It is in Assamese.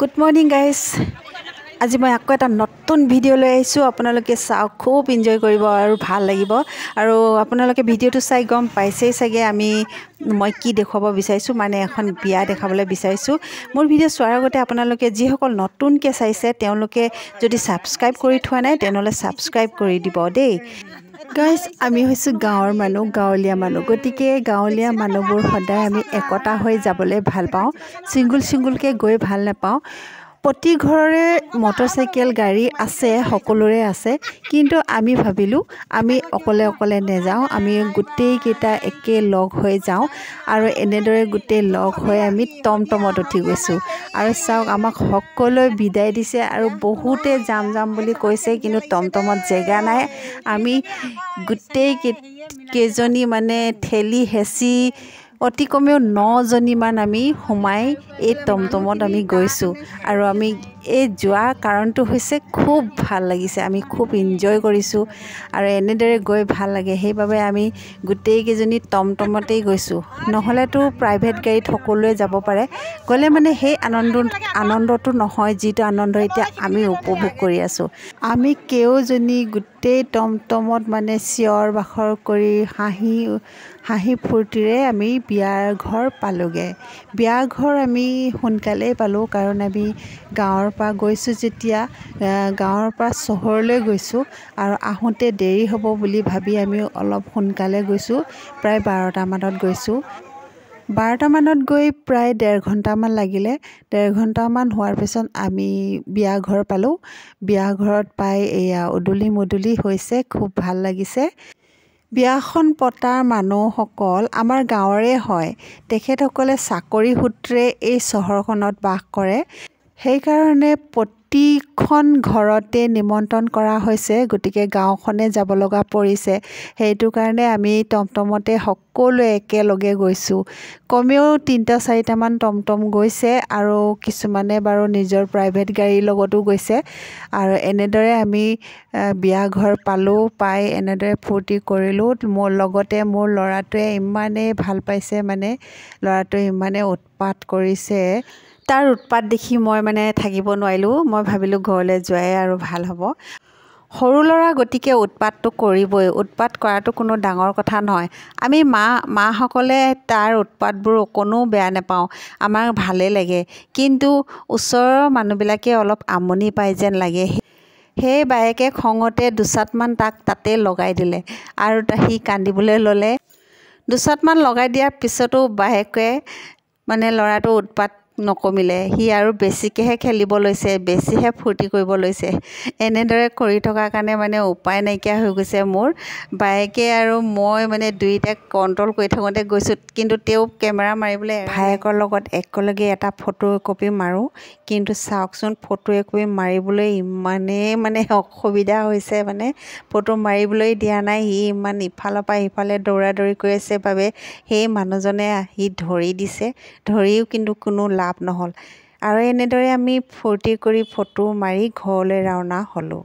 Good morning guys. আজি মই আকৌ এটা নতুন ভিডিও লৈ আহিছো আপোনালোকে চাওক খুব এনজয় কৰিব আৰু ভাল লাগিব আৰু আপোনালোকে ভিডিওটো চাই গম পাইছেই চাগে মই কি দেখাব বিচাৰিছো মানে এখন বিয়া দেখাবলৈ বিচাৰিছো মোৰ ভিডিও চোৱাৰ আগতে আপোনালোকে যিসকল নতুনকৈ চাইছে তেওঁলোকে যদি সাবস্ক্ৰাইব কৰি থোৱা নাই তেনেহলে সাবস্ক্ৰাইব কৰি দিব দেই গাইস আমি হৈছো গাঁৱৰ মানুহ গাঁৱলীয়া মানুহ গতিকে গাঁৱলীয়া মানুহবোৰ সদায় আমি একতা হৈ যাবলৈ ভাল পাওঁ সিঙ্গল কে গৈ ভাল নাপাওঁ প্ৰতি ঘৰৰে মটৰসাইকেল গাড়ী আছে সকলোৰে আছে কিন্তু আমি ভাবিলো আমি অকলে নেযাওঁ আমি গুটেই কেইটা একে লগ হৈ যাওঁ আৰু এনেদৰে গুটেই লগ হৈ আমি টমটমত উঠি গৈছো আৰু চাওক আমাক সকলোৱে বিদায় দিছে আৰু বহুতে যাম বুলি কৈছে কিন্তু টমটমত জেগা নাই আমি গুটেই কেজনী মানে ঠেলি হেচি অতি কমেও 9 জনীমান আমি হুমাই এই টমটমত আমি গৈছো আৰু আমি এই যোৱা কাৰণটো হৈছে খুব ভাল লাগিছে আমি খুব এনজয় কৰিছো আৰু এনেদৰে গৈ ভাল লাগে সেইবাবে আমি গুটেই কেজনী টমটমতেই গৈছো নহলেতো প্ৰাইভেট গাড়ীত সকলোৱে যাব পাৰে গলে মানে সেই আনন্দটো নহয় যিটো আনন্দ এতিয়া আমি উপভোগ কৰি আছো আমি কেওজনী গুটেই টমটমত মানে চিঞৰ বাখৰ কৰি হাঁহি ফূৰ্তিৰে আমি বিয়াৰ ঘৰ পালোগে বিয়াৰ ঘৰ আমি সোনকালে পালো কাৰণ আমি গাঁৱৰ পৰা গৈছো যেতিয়া গাঁৱৰ পৰা চহৰলৈ গৈছো আৰু আহোতে দেৰি হ'ব বুলি ভাবি আমি অলপ সোনকালে গৈছো প্ৰায় 12টা মানত গৈছো 12টা মানত গৈ প্ৰায় 1.5 ঘণ্টামান লাগিলে 1.5 ঘণ্টামান হোৱাৰ পিছত আমি বিয়া ঘৰ পালো বিয়া ঘৰত পাই এয়া উদুলি হৈছে খুব ভাল লাগিছে বিয়াখন পতাৰ মানুহসকল আমাৰ গাঁৱৰে হয় তেখেতসকলে চাকৰি সূত্ৰে এই চহৰখনত বাস কৰে সেই কাৰণে প্ৰতিখন ঘৰতে নিমন্ত্ৰণ কৰা হৈছে গতিকে গাঁওখনে যাব লগা পৰিছে সেইটো কাৰণে আমি টমটমতে সকলোৱে একেলগে গৈছো কমেও 3-4টা মান টমটম গৈছে আৰু কিছুমানে বাৰু নিজৰ প্ৰাইভেট গাড়ীৰ লগতো গৈছে আৰু এনেদৰে আমি বিয়া ঘৰ পালো পাই এনেদৰে ফূৰ্তি কৰিলো মোৰ লগতে মোৰ ল'ৰাটোৱে ইমানে ভাল পাইছে মানে ল'ৰাটোৱে ইমানে উৎপাত কৰিছে তাৰ উৎপাত দেখি মই মানে থাকিব নোৱাৰিলো মই ভাবিলো ঘৰলৈ যোৱাই আৰু ভাল হ'ব সৰু ল'ৰা গতিকে উৎপাতটো কৰিবই উৎপাত কৰাটো কোনো ডাঙৰ কথা নহয় আমি মাসকলে তাৰ উৎপাতবোৰ কোনো বেয়া নাপাওঁ আমাৰ ভালে লাগে কিন্তু ওচৰৰ মানুহবিলাকে অলপ আমনি পায় যেন লাগে সেই বায়েকে খঙতে দুচাটমান তাতে লগাই দিলে আৰু সি কান্দিবলৈ ল'লে দুচাটমান লগাই দিয়াৰ পিছতো বায়েকে মানে ল'ৰাটো উৎপাত নকমিলে সি আৰু বেছিকেহে খেলিব লৈছে বেছিহে ফূৰ্তি কৰিব লৈছে এনেদৰে কৰি থকা কাৰণে মানে উপায় নাইকিয়া হৈ গৈছে মোৰ বায়েকে আৰু মই মানে দুইটা কন্ট্ৰোল কৰি থাকোঁতে গৈছো কিন্তু তেও কেমেৰা মাৰিবলৈ ভায়েকৰ লগত একেলগে এটা ফটো কপি মাৰো কিন্তু চাওকচোন ফটো কপি মাৰিবলৈ ইমানে মানে অসুবিধা হৈছে মানে ফটো মাৰিবলৈ দিয়া নাই সি ইমান ইফালৰ পৰা ইফালে দৌৰা-দৌৰি কৰি আছে বাবে সেই মানুহজনে আহি ধৰি দিছে ধৰিও কিন্তু কোনো লাভ নহল আৰু এনেদৰে আমি ফূৰ্তি কৰি ফটো মাৰি ঘৰলৈ ৰাওনা হলো